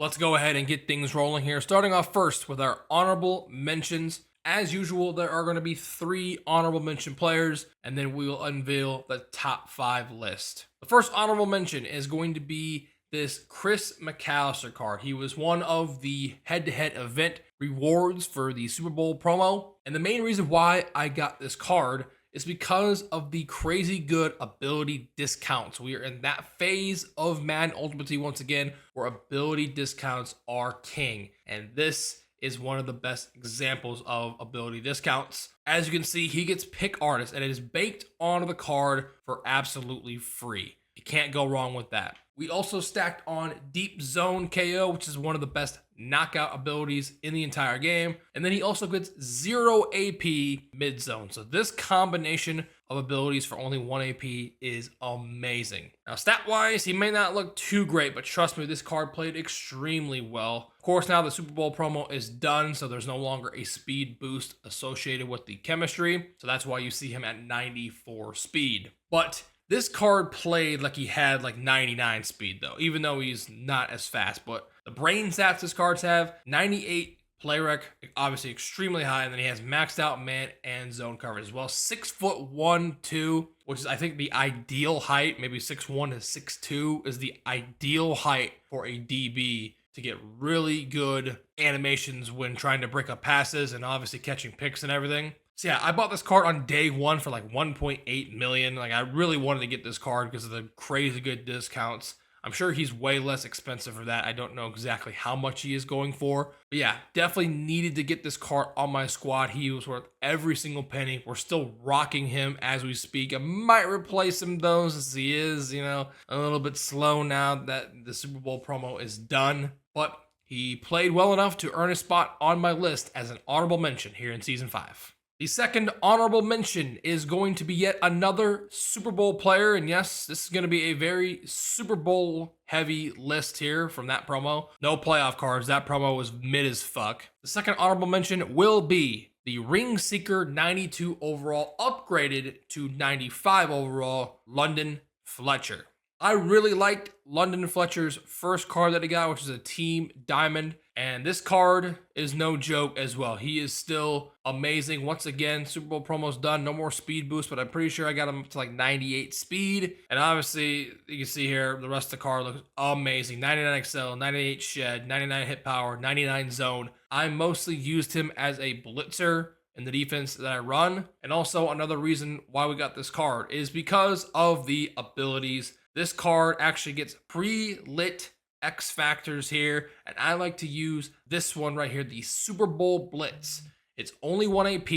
Let's go ahead and get things rolling here. Starting off first with our honorable mentions. As usual, there are going to be 3 honorable mention players, and then we will unveil the top 5 list. The first honorable mention is going to be this Chris McAllister card. He was one of the head-to-head event rewards for the Super Bowl promo. And the main reason why I got this card is because of the crazy good ability discounts. We are in that phase of Madden Ultimate Team once again, where ability discounts are king. And this is one of the best examples of ability discounts. As you can see, he gets pick artist, and it is baked onto the card for absolutely free. You can't go wrong with that. We also stacked on Deep Zone KO, which is one of the best knockout abilities in the entire game. And then he also gets 0 AP mid zone. So this combination of abilities for only 1 AP is amazing. Now, stat-wise, he may not look too great, but trust me, this card played extremely well. Of course, now the Super Bowl promo is done, so there's no longer a speed boost associated with the chemistry. So that's why you see him at 94 speed. But this card played like he had like 99 speed though, even though he's not as fast. But the brain stats this cards have, 98 play rec, obviously extremely high, and then he has maxed out man and zone coverage as well. 6'1", 2", which is I think the ideal height. Maybe 6'1" to 6'2" is the ideal height for a DB to get really good animations when trying to break up passes and obviously catching picks and everything. So yeah, I bought this card on day 1 for like 1.8 million. Like I really wanted to get this card because of the crazy good discounts. I'm sure he's way less expensive for that. I don't know exactly how much he is going for. But yeah, definitely needed to get this card on my squad. He was worth every single penny. We're still rocking him as we speak. I might replace him though, since he is, a little bit slow now that the Super Bowl promo is done. But he played well enough to earn a spot on my list as an honorable mention here in Season 5. The second honorable mention is going to be yet another Super Bowl player. And yes, this is going to be a very Super Bowl heavy list here from that promo. No playoff cards. That promo was mid as fuck. The second honorable mention will be the Ring Seeker 92 overall, upgraded to 95 overall, London Fletcher. I really liked London Fletcher's first card that he got, which is a Team Diamond. And this card is no joke as well. He is still amazing. Once again, Super Bowl promo's done. No more speed boost, but I'm pretty sure I got him up to like 98 speed. And obviously, you can see here, the rest of the card looks amazing. 99 excel, 98 shed, 99 hit power, 99 zone. I mostly used him as a blitzer in the defense that I run. And also another reason why we got this card is because of the abilities. This card actually gets pre-lit X factors here, and I like to use this one right here, the Super Bowl Blitz. It's only 1 AP,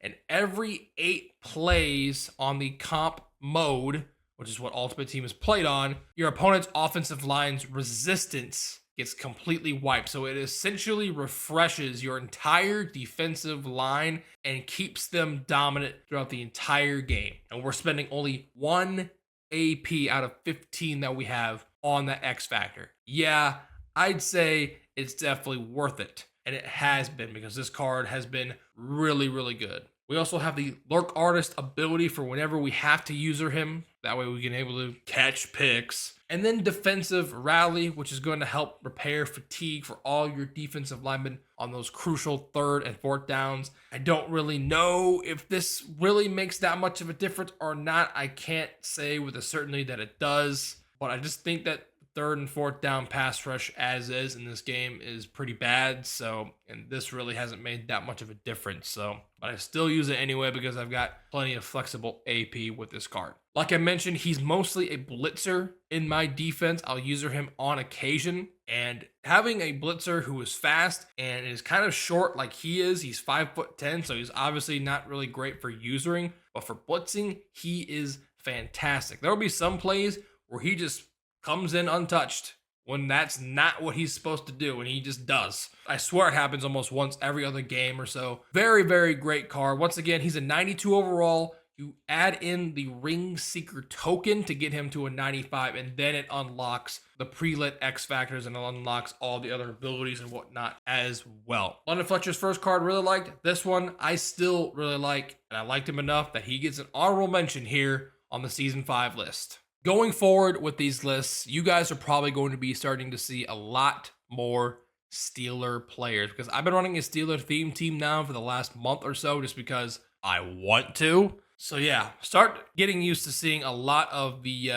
and every 8 plays on the comp mode, which is what Ultimate Team is played on, your opponent's offensive line's resistance gets completely wiped. So it essentially refreshes your entire defensive line and keeps them dominant throughout the entire game. And we're spending only 1 AP out of 15 that we have on the X Factor. Yeah, I'd say it's definitely worth it. And it has been, because this card has been really, really good. We also have the Lurk Artist ability for whenever we have to user him. That way we can able to catch picks. And then Defensive Rally, which is going to help repair fatigue for all your defensive linemen on those crucial 3rd and 4th downs. I don't really know if this really makes that much of a difference or not. I can't say with a certainty that it does, but I just think that 3rd and 4th down pass rush as is in this game is pretty bad. So, and this really hasn't made that much of a difference. So, but I still use it anyway because I've got plenty of flexible AP with this card. Like I mentioned, he's mostly a blitzer in my defense. I'll user him on occasion, and having a blitzer who is fast and is kind of short like he is, he's 5'10", so he's obviously not really great for usering, but for blitzing, he is fantastic. There will be some plays where he just comes in untouched when that's not what he's supposed to do, and he just does. I swear it happens almost once every other game or so. Very, very great card. Once again, he's a 92 overall. You add in the Ring Seeker token to get him to a 95, and then it unlocks the pre-lit X factors and it unlocks all the other abilities and whatnot as well. London Fletcher's first card, really liked. This one, I still really like, and I liked him enough that he gets an honorable mention here on the Season 5 list. Going forward with these lists, you guys are probably going to be starting to see a lot more Steeler players because I've been running a Steeler theme team now for the last month or so just because I want to. So yeah, start getting used to seeing a lot of the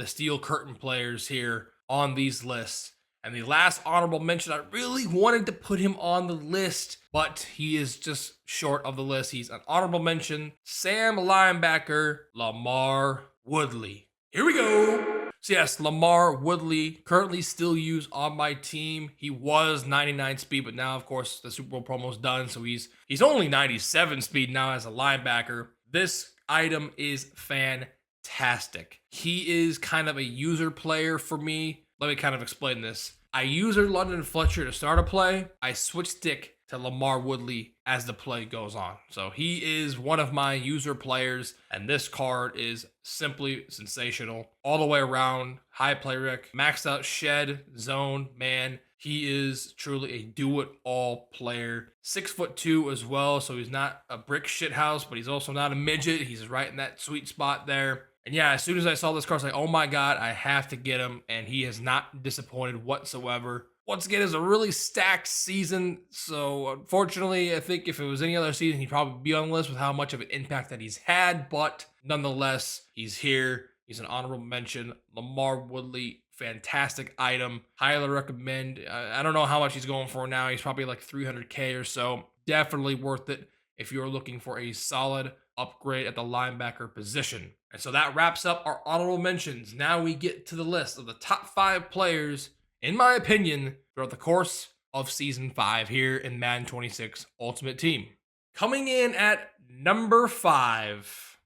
Steel Curtain players here on these lists. And the last honorable mention, I really wanted to put him on the list, but he is just short of the list. He's an honorable mention, Sam linebacker Lamar Woodley. Here we go. So yes, Lamar Woodley, currently still used on my team. He was 99 speed, but now, of course, the Super Bowl promo's done, so he's only 97 speed now as a linebacker. This item is fantastic. He is kind of a user player for me. Let me kind of explain this. I use London Fletcher to start a play. I switch stick to Lamar Woodley as the play goes on. So he is one of my user players, and this card is simply sensational. All the way around, high play rec, maxed out shed, zone, man. He is truly a do-it-all player. 6'2" as well, so he's not a brick shithouse, but he's also not a midget. He's right in that sweet spot there. And yeah, as soon as I saw this card, I was like, oh my god, I have to get him, and he has not disappointed whatsoever. Once again, it's a really stacked season, so unfortunately, I think if it was any other season, he'd probably be on the list with how much of an impact that he's had, but nonetheless, he's here. He's an honorable mention. Lamar Woodley, fantastic item. Highly recommend. I don't know how much he's going for now. He's probably like 300K or so. Definitely worth it if you're looking for a solid upgrade at the linebacker position. And so that wraps up our honorable mentions. Now we get to the list of the top 5 players, in my opinion, throughout the course of Season 5 here in Madden 26 Ultimate Team. Coming in at number 5.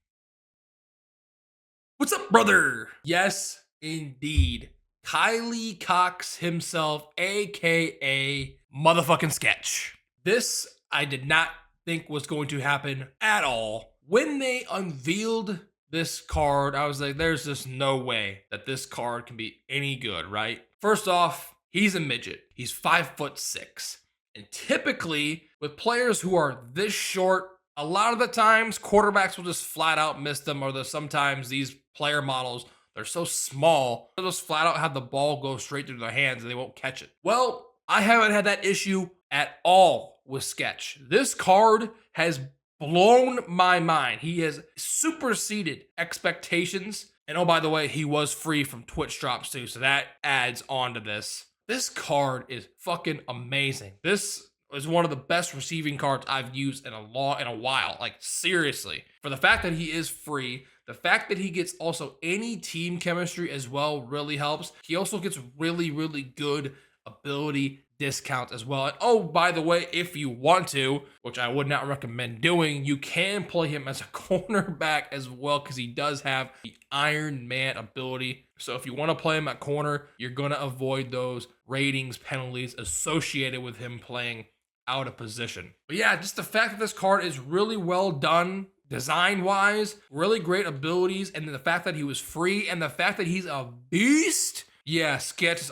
What's up, brother? Yes, indeed. Kylie Cox himself, aka motherfucking Sketch. This I did not think was going to happen at all. When they unveiled this card, I was like, there's just no way that this card can be any good, right? First off, he's a midget. He's 5'6". And typically, with players who are this short, a lot of the times, quarterbacks will just flat out miss them, or sometimes these player models, they're so small, they'll just flat out have the ball go straight through their hands and they won't catch it. Well, I haven't had that issue at all with Sketch. This card has blown my mind. He has superseded expectations. And oh, by the way, he was free from Twitch drops too, so that adds on to this. This card is fucking amazing. This is one of the best receiving cards I've used in a while. Like, seriously. For the fact that he is free, the fact that he gets also any team chemistry as well really helps. He also gets really, really good ability discounts as well. And oh, by the way, if you want to, which I would not recommend doing, you can play him as a cornerback as well because he does have the Iron Man ability. So if you want to play him at corner, you're going to avoid those ratings penalties associated with him playing out of position. But yeah, just the fact that this card is really well done design-wise, really great abilities, and then the fact that he was free and the fact that he's a beast. Yeah, Sketch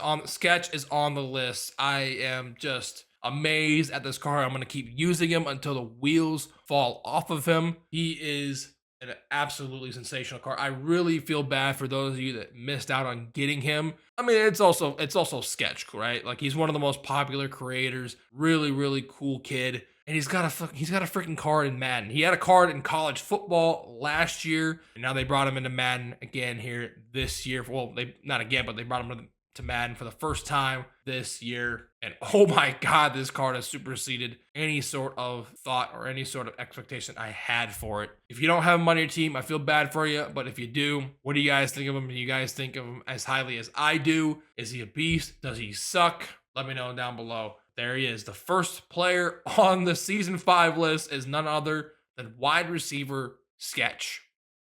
is on the list. I am just amazed at this card. I'm going to keep using him until the wheels fall off of him. He is an absolutely sensational card. I really feel bad for those of you that missed out on getting him. I mean, it's also Sketch, right? Like, he's one of the most popular creators. Really, really cool kid. And he's got a freaking card in Madden. He had a card in college football last year, and now they brought him into Madden again here this year. Well, not again, but they brought him to Madden for the first time this year. And oh my god, this card has superseded any sort of thought or any sort of expectation I had for it. If you don't have him on your team, I feel bad for you, but if you do, what do you guys think of him? Do you guys think of him as highly as I do? Is he a beast? Does he suck? Let me know down below. There he is. The first player on the Season 5 list is none other than wide receiver Sketch.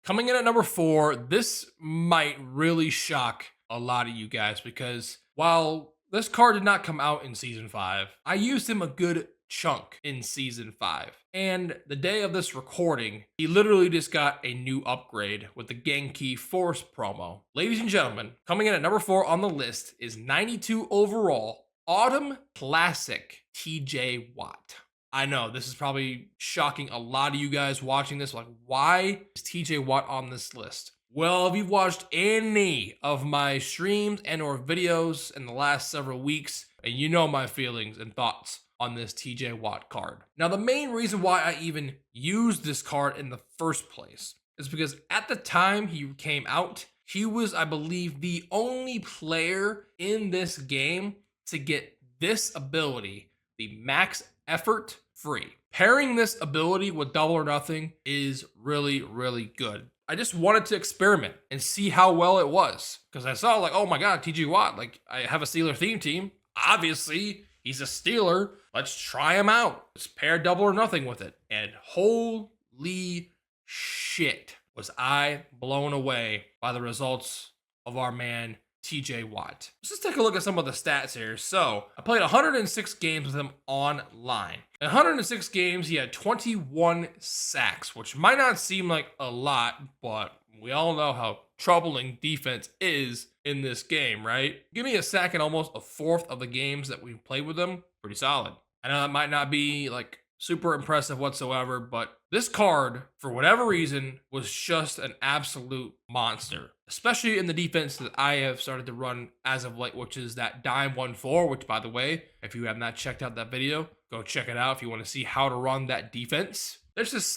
Coming in at number 4, this might really shock a lot of you guys because while this card did not come out in Season 5, I used him a good chunk in Season 5. And the day of this recording, he literally just got a new upgrade with the Genki Force promo. Ladies and gentlemen, coming in at number 4 on the list is 92 overall, Autumn Classic TJ Watt. I know this is probably shocking a lot of you guys watching this. Like, why is TJ Watt on this list? Well, if you've watched any of my streams and or videos in the last several weeks, and you know my feelings and thoughts on this TJ Watt card. Now, the main reason why I even used this card in the first place is because at the time he came out, he was, I believe, the only player in this game to get this ability, the max effort free. Pairing this ability with double or nothing is really, really good. I just wanted to experiment and see how well it was, because I saw like, oh my god, TJ Watt, like I have a Steeler theme team. Obviously, he's a Steeler. Let's try him out. Let's pair double or nothing with it. And holy shit, was I blown away by the results of our man TJ Watt. Let's just take a look at some of the stats here. So I played 106 games with him online. In 106 games, he had 21 sacks, which might not seem like a lot, but we all know how troubling defense is in this game, right? Give me a sack in almost a fourth of the games that we've played with him. Pretty solid. I know that might not be like super impressive whatsoever, but this card, for whatever reason, was just an absolute monster, especially in the defense that I have started to run as of late, which is that dime 1-4, which, by the way, if you have not checked out that video, go check it out if you want to see how to run that defense.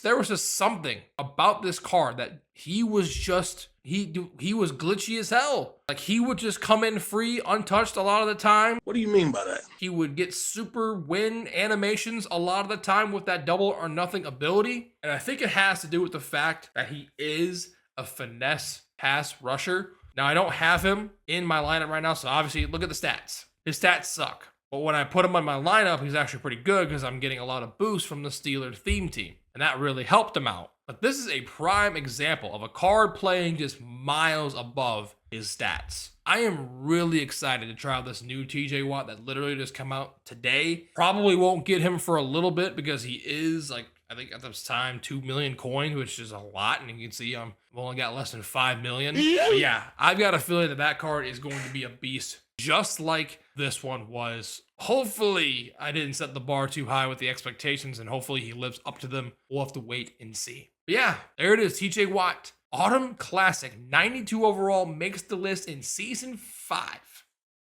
There was just something about this card that he was glitchy as hell. Like, he would just come in free, untouched a lot of the time. What do you mean by that? He would get super win animations a lot of the time with that double or nothing ability. And I think it has to do with the fact that he is a finesse pass rusher. Now, I don't have him in my lineup right now, so obviously look at the stats. His stats suck. But when I put him on my lineup, he's actually pretty good because I'm getting a lot of boosts from the Steelers theme team. And that really helped him out. But this is a prime example of a card playing just miles above his stats. I am really excited to try out this new TJ Watt that literally just came out today. Probably won't get him for a little bit because he is like, I think at this time, 2 million coins, which is a lot. And you can see I've only got less than 5 million. But yeah, I've got a feeling that that card is going to be a beast, just like this one was. Hopefully, I didn't set the bar too high with the expectations, and hopefully he lives up to them. We'll have to wait and see. But yeah, there it is, TJ Watt. Autumn Classic, 92 overall, makes the list in Season 5.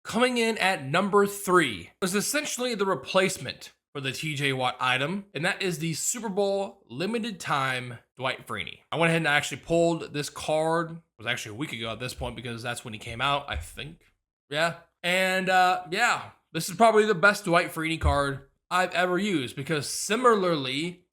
Coming in at number 3 was essentially the replacement for the TJ Watt item, and that is the Super Bowl limited time Dwight Freeney. I went ahead and actually pulled this card. It was actually a week ago at this point because that's when he came out, I think. Yeah. And yeah, this is probably the best Dwight Freeney card I've ever used because similarly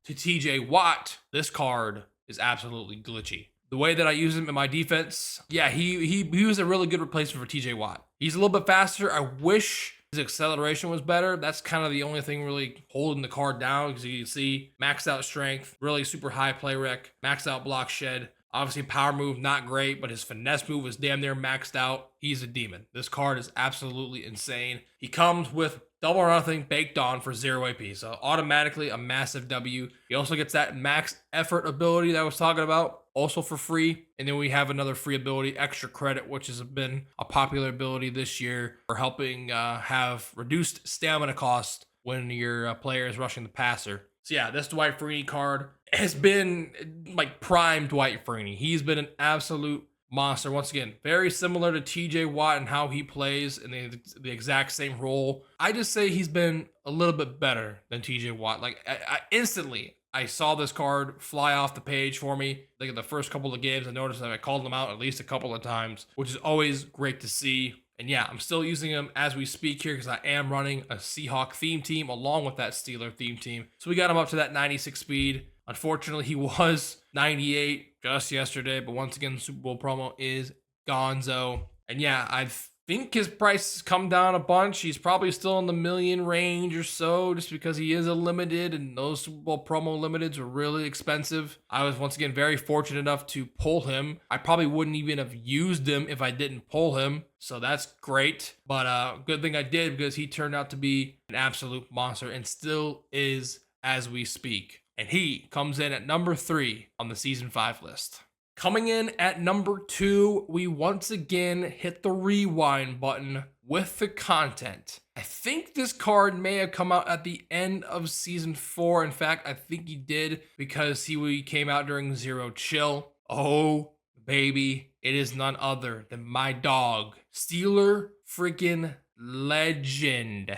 to TJ Watt, this card is absolutely glitchy. The way that I use him in my defense, yeah, he was a really good replacement for TJ Watt. He's a little bit faster. I wish his acceleration was better. That's kind of the only thing really holding the card down because you can see maxed out strength, really super high play rec, maxed out block shed. Obviously, power move, not great, but his finesse move is damn near maxed out. He's a demon. This card is absolutely insane. He comes with double or nothing baked on for 0 AP, so automatically a massive W. He also gets that max effort ability that I was talking about, also for free. And then we have another free ability, extra credit, which has been a popular ability this year for helping have reduced stamina cost when your player is rushing the passer. So yeah, this Dwight Freeney card has been like prime Dwight Freeney. He's been an absolute monster. Once again, very similar to TJ Watt and how he plays in the exact same role. I just say he's been a little bit better than TJ Watt. Like I instantly, I saw this card fly off the page for me. Like in the first couple of games, I noticed that I called him out at least a couple of times, which is always great to see. And yeah, I'm still using him as we speak here because I am running a Seahawk theme team along with that Steeler theme team. So we got him up to that 96 speed. Unfortunately, he was 98 just yesterday, but once again, the Super Bowl promo is gonzo. And yeah, I think his price has come down a bunch. He's probably still in the million range or so just because he is a limited, and those Super Bowl promo limiteds are really expensive. I was once again very fortunate enough to pull him. I probably wouldn't even have used him if I didn't pull him, so that's great. But good thing I did because he turned out to be an absolute monster and still is as we speak. And he comes in at number 3 on the Season 5 list. Coming in at number 2, we once again hit the rewind button with the content. I think this card may have come out at the end of season 4. In fact, I think he did because he came out during Zero Chill. Oh, baby, it is none other than my dog, Steeler freaking Legend.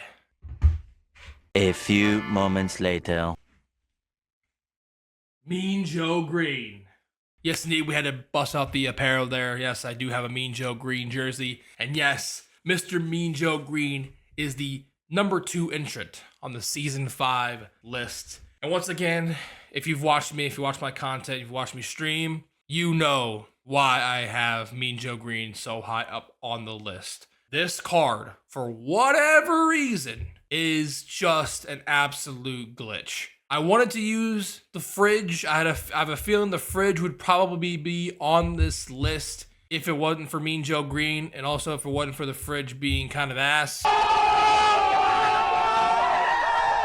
A few moments later. Mean Joe Green. Yes, indeed, we had to bust out the apparel there. Yes, I do have a Mean Joe Green jersey. And yes, Mr. Mean Joe Green is the number 2 entrant on the Season 5 list. And once again, if you've watched me, if you watch my content, you've watched me stream, you know why I have Mean Joe Green so high up on the list. This card, for whatever reason, is just an absolute glitch. I wanted to use the fridge. I have a feeling the fridge would probably be on this list if it wasn't for Mean Joe Green, and also if it wasn't for the fridge being kind of ass.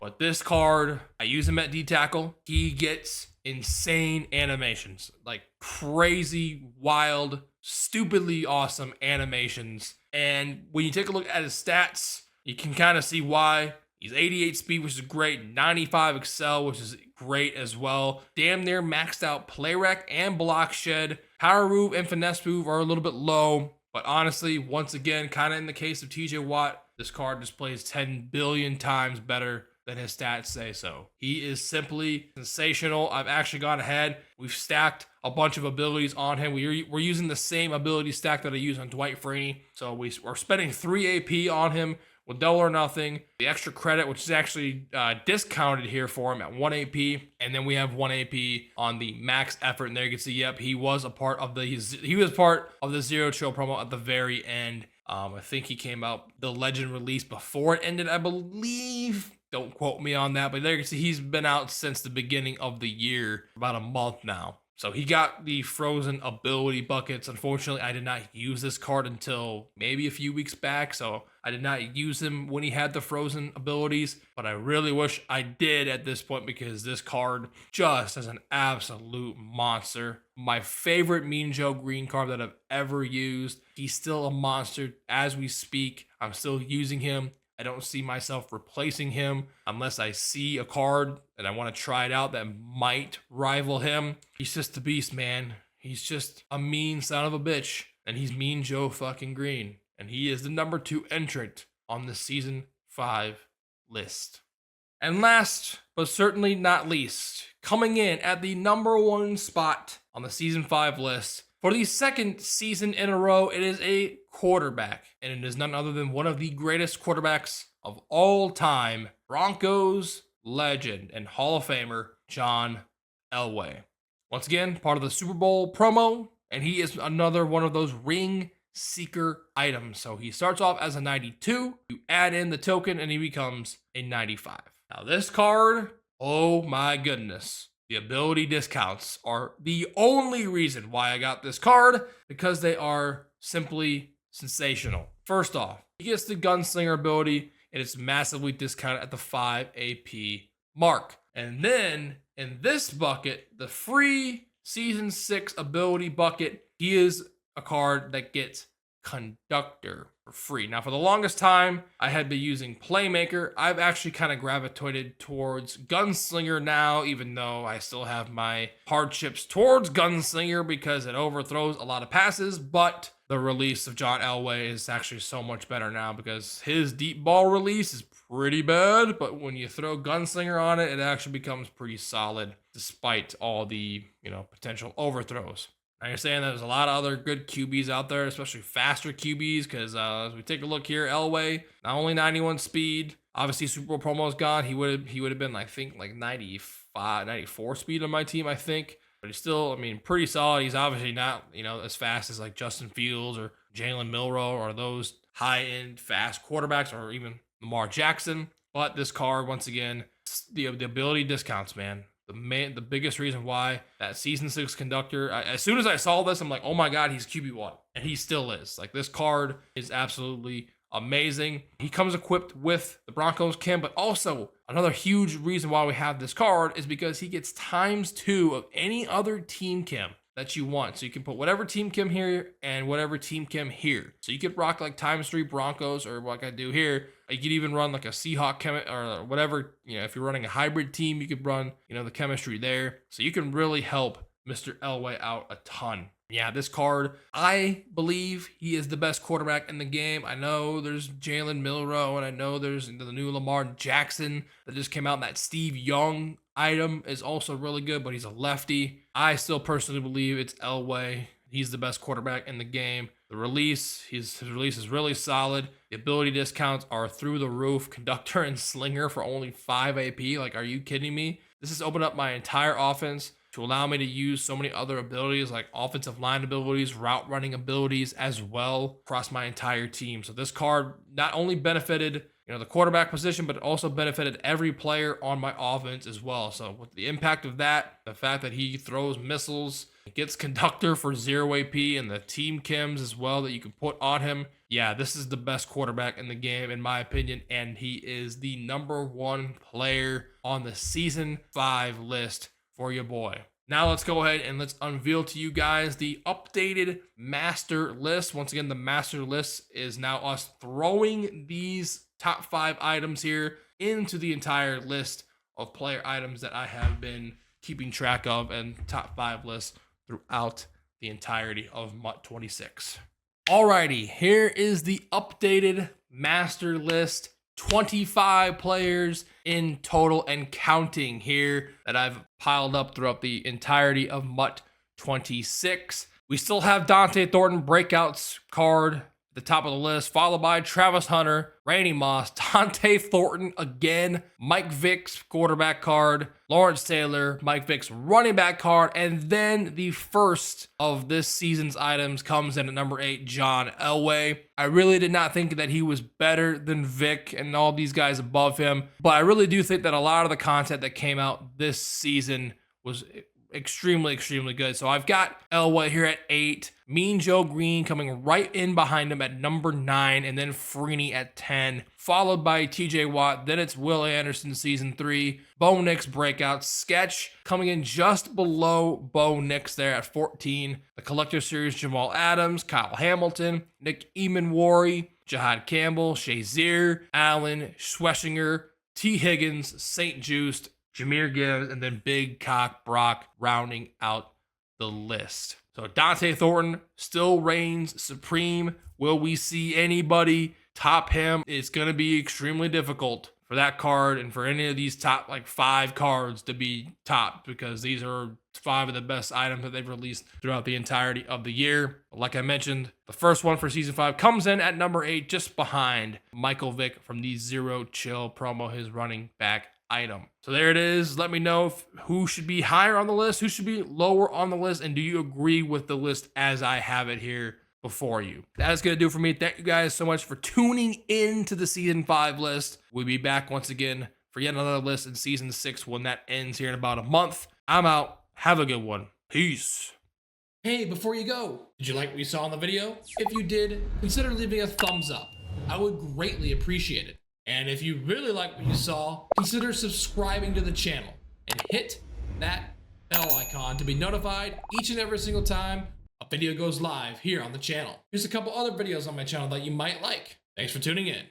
But this card, I use him at D-Tackle. He gets insane animations, like crazy, wild, stupidly awesome animations. And when you take a look at his stats, you can kind of see why. He's 88 speed, which is great. 95 excel, which is great as well. Damn near maxed out play rec and block shed. Power move and finesse move are a little bit low. But honestly, once again, kind of in the case of TJ Watt, this card displays 10 billion times better than his stats say so. He is simply sensational. I've actually gone ahead. We've stacked a bunch of abilities on him. We're using the same ability stack that I use on Dwight Freeney. So we're spending 3 AP on him with double or nothing. The extra credit, which is actually discounted here for him at 1 AP. And then we have 1 AP on the max effort. And there you can see, yep, he was part of the Zero Chill promo at the very end. I think he came out the Legend release before it ended, I believe. Don't quote me on that, but there you can see he's been out since the beginning of the year, about a month now. So he got the frozen ability buckets. Unfortunately, I did not use this card until maybe a few weeks back, so I did not use him when he had the frozen abilities, but I really wish I did at this point because this card just is an absolute monster. My favorite Mean Joe Green card that I've ever used. He's still a monster as we speak. I'm still using him. I don't see myself replacing him unless I see a card and I want to try it out that might rival him. He's just a beast, man. He's just a mean son of a bitch. And he's Mean Joe fucking Green. And he is the number 2 entrant on the Season 5 list. And last, but certainly not least, coming in at the number 1 spot on the Season 5 list, for the second season in a row, it is a quarterback, and it is none other than one of the greatest quarterbacks of all time, Broncos legend and Hall of Famer, John Elway. Once again, part of the Super Bowl promo, and he is another one of those ring seeker items. So he starts off as a 92, you add in the token, and he becomes a 95. Now this card, oh my goodness. The ability discounts are the only reason why I got this card, because they are simply sensational. First off, he gets the Gunslinger ability, and it's massively discounted at the 5 AP mark. And then, in this bucket, the free Season 6 ability bucket, he is a card that gets Conductor for free. Now, for the longest time, I had been using Playmaker. I've actually kind of gravitated towards Gunslinger now, even though I still have my hardships towards Gunslinger because it overthrows a lot of passes, but the release of John Elway is actually so much better now because his deep ball release is pretty bad, but when you throw Gunslinger on it, it actually becomes pretty solid despite all the, potential overthrows. I understand there's a lot of other good QBs out there, especially faster QBs, because as we take a look here, Elway, not only 91 speed, obviously Super Bowl promo is gone. He would have been, I think, like 95, 94 speed on my team, I think. But he's still, pretty solid. He's obviously not, as fast as like Justin Fields or Jalen Milroe or those high-end fast quarterbacks or even Lamar Jackson. But this card, once again, the ability discounts, man. The biggest reason why that Season 6 Conductor, as soon as I saw this, I'm like, oh my God, he's QB1. And he still is. Like, this card is absolutely amazing. He comes equipped with the Broncos Kim, but also another huge reason why we have this card is because he gets ×2 of any other team Kim. that you want. So you can put whatever team chem here and whatever team chem here. So you could rock like ×3 Broncos, or like I do here. You could even run like a Seahawk chem or whatever. You know, if you're running a hybrid team, you could run, you know, the chemistry there. So you can really help Mr. Elway out a ton. Yeah, this card, I believe he is the best quarterback in the game. I know there's Jalen Milroe, and I know there's the new Lamar Jackson that just came out. And that Steve Young item is also really good, but he's a lefty. I still personally believe it's Elway. He's the best quarterback in the game. The release, his release is really solid. The ability discounts are through the roof. Conductor and Slinger for only 5 AP. Like, are you kidding me? This has opened up my entire offense to allow me to use so many other abilities like offensive line abilities, route running abilities as well across my entire team. So this card not only benefited, you know, the quarterback position, but it also benefited every player on my offense as well. So with the impact of that, the fact that he throws missiles, gets Conductor for 0 AP, and the team chems as well that you can put on him. Yeah, this is the best quarterback in the game, in my opinion, and he is the #1 player on the Season 5 list for your boy. Now let's go ahead and let's unveil to you guys the updated master list. Once again, the master list is now us throwing these top 5 items here into the entire list of player items that I have been keeping track of, and top 5 lists throughout the entirety of MUT 26. Alrighty, here is the updated master list. 25 players in total and counting here that I've piled up throughout the entirety of MUT 26. We still have Dante Thornton breakouts card at the top of the list, followed by Travis Hunter, Randy Moss, Dante Thornton again, Mike Vick's quarterback card, Lawrence Taylor, Mike Vick's running back card, and then the first of this season's items comes in at number 8, John Elway. I really did not think that he was better than Vick and all these guys above him, but I really do think that a lot of the content that came out this season was extremely good. So I've got Elway here at 8, Mean Joe Green coming right in behind him at number 9, and then Freeney at 10, followed by TJ Watt. Then it's Will Anderson season 3, Bo Nix breakout, Sketch coming in just below Bo Nix there at 14, the Collector Series Jamal Adams, Kyle Hamilton, Nick Eamon-Wari, Jahad Campbell, Shazier, Allen, Schweschinger, T. Higgins, St. Just, Jahmyr Gibbs, and then Big Cock Brock rounding out the list. So Dante Thornton still reigns supreme. Will we see anybody top him? It's going to be extremely difficult for that card and for any of these top like 5 cards to be topped, because these are 5 of the best items that they've released throughout the entirety of the year. Like I mentioned, the first one for season 5 comes in at number 8, just behind Michael Vick from the Zero Chill promo, his running back item. So there it is. Let me know who should be higher on the list, who should be lower on the list, and do you agree with the list as I have it here before you? That is going to do it for me. Thank you guys so much for tuning in to the season 5 list. We'll be back once again for yet another list in season 6 when that ends here in about a month. I'm out. Have a good one. Peace. Hey, before you go, did you like what you saw in the video? If you did, consider leaving a thumbs up. I would greatly appreciate it. And if you really like what you saw, consider subscribing to the channel and hit that bell icon to be notified each and every single time a video goes live here on the channel. Here's a couple other videos on my channel that you might like. Thanks for tuning in.